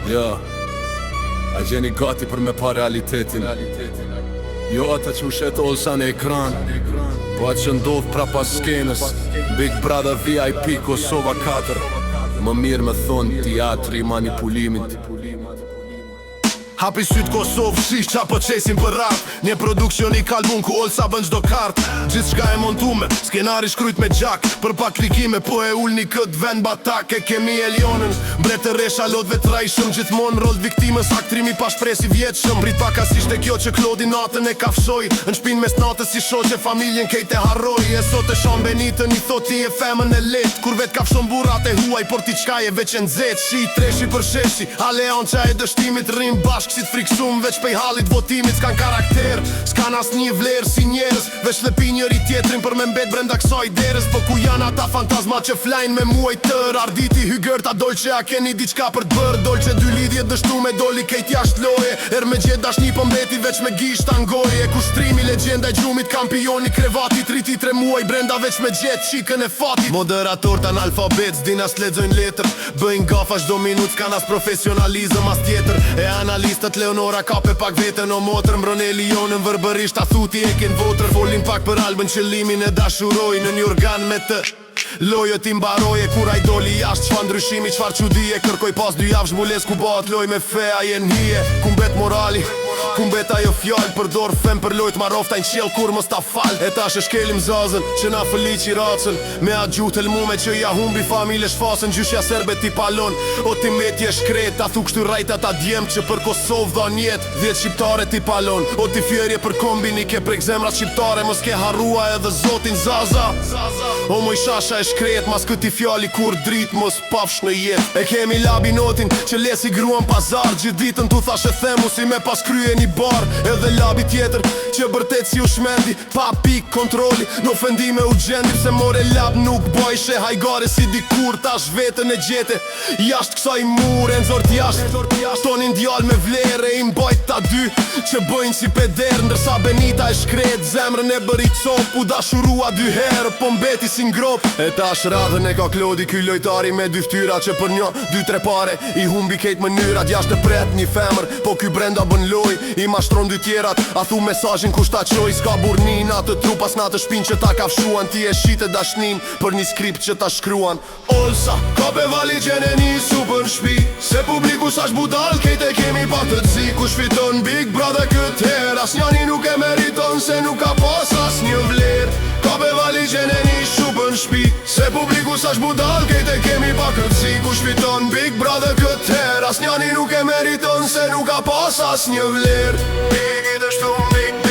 Jo, a gjeni gati për me pa realitetin. Jo ata që ushet olsa në ekran, po atë që ndodh prapa skenës. Big Brother VIP Kosova 4. Më mirë me thonë teatri i manipulimit. Hapi syt Kosovë, shish qa po qesin për rap. Një produksion i kalbun ku olsa bën gjdo kart. Gjithë shka e montume, skenari shkrujt me gjak. Për pa klikime po e ullni këtë vend batak. E kemi Elionën, brete resha lodve trajshëm. Gjithmon rol viktimës, aktrimi pa shpresi vjetëshëm. Prit pak asisht e kjo që Klodi natën e kafshoj. Në shpin mes natës si shoqe familjen kejt e harroj. E sot e shon Benitën i thot ti e femën e let. Kur vet kafshon burat e huaj, por ti qka je veç e nxet. Shi treshi për sheshi, aleanqa e dështimit rrim bashk. Si t'friksum veç pej halit votimit s'kan karakter. S'kan as një vlerë si njerës. Veç lepi njëri tjetrin për me mbet brenda kësaj derës. Po ku janë ata fantazma që flajnë me muaj tër. Arditi hygërta dolqe a keni diçka për t'bër. Dolqe dy lidhje dështu me doli kejt jasht loje. Er me gjet dashni po mbeti veç me gisht tangoje. E kushtrimi legjenda e gjumit kampioni krevati. 3 muaj brenda veç me gjet qikën e fatit. Moderator të analfabet s'din as lexojnë letër. Bëjnë gafa çdo minut s'kan as profesionalizëm as tjetër. E analist Leonora kape pak vetën o motër. Mbrone Lionën vërbërisht a thuti e ken votër. Folin pak për albën qëllimin e dashuroj. Në një organ me të lojët i mbaroje. Kur a i doli jashtë qfa ndryshimi qfar qudije. Kërkoj pas 2 javë zhmules ku bat loj me fea jen hije. Kumbet morali, kumbet ajo fjall. Përdor fem për lojt marofta në qjel kur mos ta fal. E tash e shkelim zazën që na fëliq i racën. Me atë gjutë elmume që ja humbi familje shfasën. Gjyshja serbe ti palon, o ti metje shkret. A thu kështu rajta ta djem që për Kosovë dha njet. 10 shqiptare ti palon, o ti fjerje për kombini ke prek zemrat shqiptare. Mos ke harrua edhe zotin Zaza. O moj shasha e shkret, mas këti fjali kur drit mos pafsh në jet. E kemi labi notin që lesi gruan pazar. Gjithë ditën tu thash e themu si me pas krye një bar. Edhe labi tjetër që bërtet si u shmendi. Pa pik kontroli, në ofendime u gjendi. Pse more lab nuk bojshe hajgare si dikur. Tash vetën e gjete jasht kësaj mure. Nëzort jasht tonin djall me vlere. I mbajt ta dy që bëjnë si peder. Ndërsa Benita e shkret, zemrën e bëri cop. U dashurua 2 herë, po mbeti si ngrop. E tash radhën e ka Klodi ky lojtari me 2 ftyra. Që për 1, 2, 3 pare i humbi kejt mënyrat. Jasht e pret një femër, po ky brenda bën loj. I mashtron 2 tjerat, a thu mesazhin kush ta qoj. S'ka burnin atë trupas në atë shpin që ta kafshuan. Ti e shite dashnin për një skript që ta shkruan. Olsa, ka pe vali qene nisu për shpi. Se publiku sa shbudal kejt e kemi pa të zi. Kush fiton Big Brother këtë her. As njani nuk e meriton se nuk ka pas as një vler. Ka pe vali qene nisu për shpi. Se publiku sa shbudal kejt e kemi pa këtë zi. Kush fiton Big Brother këtë her. As njani nuk e meriton se nuk ka pas as një vler. Big i dështu Big